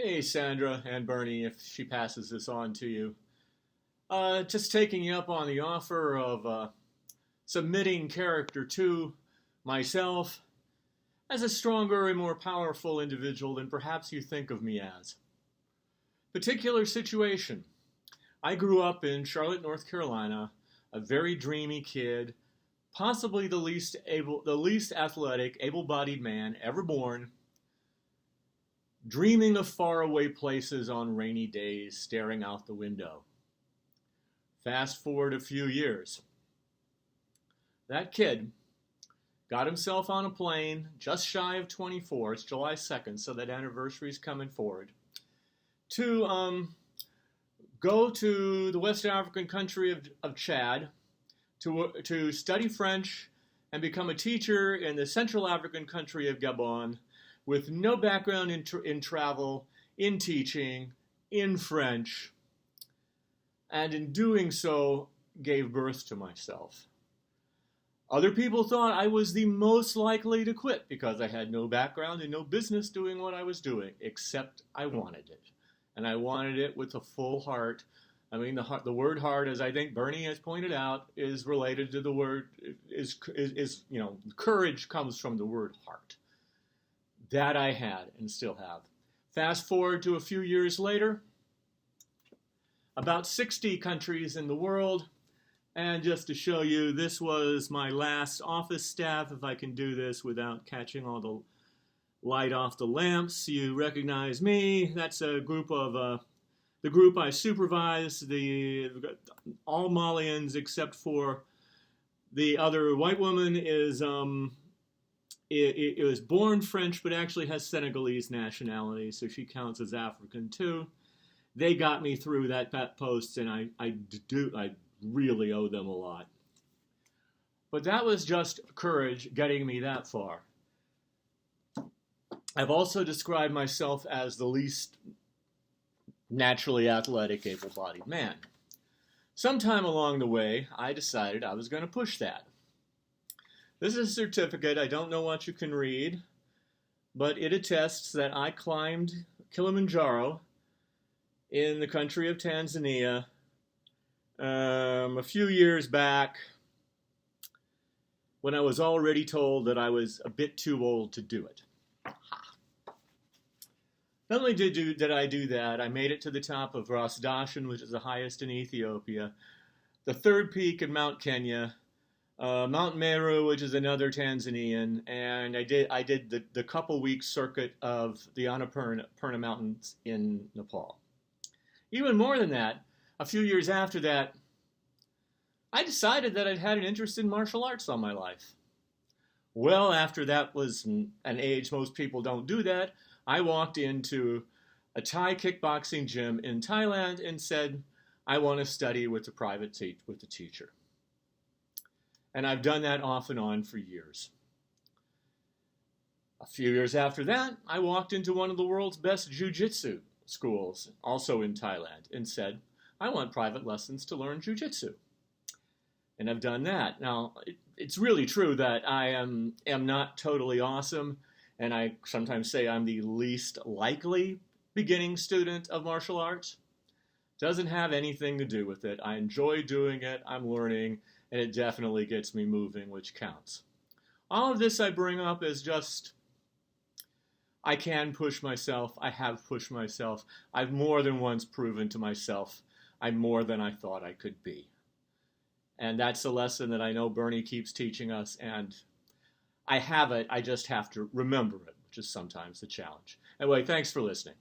Hey, Sandra and Bernie, if she passes this on to you. Just taking you up on the offer of submitting character 2, myself, as a stronger and more powerful individual than perhaps you think of me as. Particular situation. I grew up in Charlotte, North Carolina, a very dreamy kid, possibly the least athletic, able-bodied man ever born, dreaming of faraway places on rainy days, staring out the window. Fast forward a few years. That kid got himself on a plane just shy of 24, it's July 2nd, so that anniversary's coming forward, to go to the West African country of Chad to study French and become a teacher in the Central African country of Gabon with no background in travel, in teaching, in French, and in doing so gave birth to myself. Other people thought I was the most likely to quit because I had no background and no business doing what I was doing, except I wanted it. And I wanted it with a full heart. I mean, the word heart, as I think Bernie has pointed out, is related to the word, courage comes from the word heart. That I had and still have. Fast forward to a few years later, about 60 countries in the world, and just to show you, this was my last office staff. If I can do this without catching all the light off the lamps, you recognize me. That's a group of the group I supervise, all Malians except for the other white woman is it was born French, but actually has Senegalese nationality, so she counts as African too. They got me through that post, and I really owe them a lot. But that was just courage getting me that far. I've also described myself as the least naturally athletic, able-bodied man. Sometime along the way, I decided I was going to push that. This is a certificate. I don't know what you can read, but it attests that I climbed Kilimanjaro in the country of Tanzania a few years back when I was already told that I was a bit too old to do it. Not only did I do that, I made it to the top of Ras Dashen, which is the highest in Ethiopia, the third peak in Mount Kenya, Mount Meru, which is another Tanzanian, and I did the couple week circuit of the Annapurna Mountains in Nepal. Even more than that, a few years after that, I decided that I'd had an interest in martial arts all my life. Well, after that was an age most people don't do that, I walked into a Thai kickboxing gym in Thailand and said, I want to study with the teacher. And I've done that off and on for years. A few years after that, I walked into one of the world's best jiu-jitsu schools, also in Thailand, and said, I want private lessons to learn jiu-jitsu. And I've done that. Now, it's really true that I am not totally awesome, and I sometimes say I'm the least likely beginning student of martial arts. Doesn't have anything to do with it. I enjoy doing it, I'm learning, and it definitely gets me moving, which counts. All of this I bring up as just, I can push myself, I have pushed myself, I've more than once proven to myself I'm more than I thought I could be. And that's a lesson that I know Bernie keeps teaching us, and I have it, I just have to remember it, which is sometimes the challenge. Anyway, thanks for listening.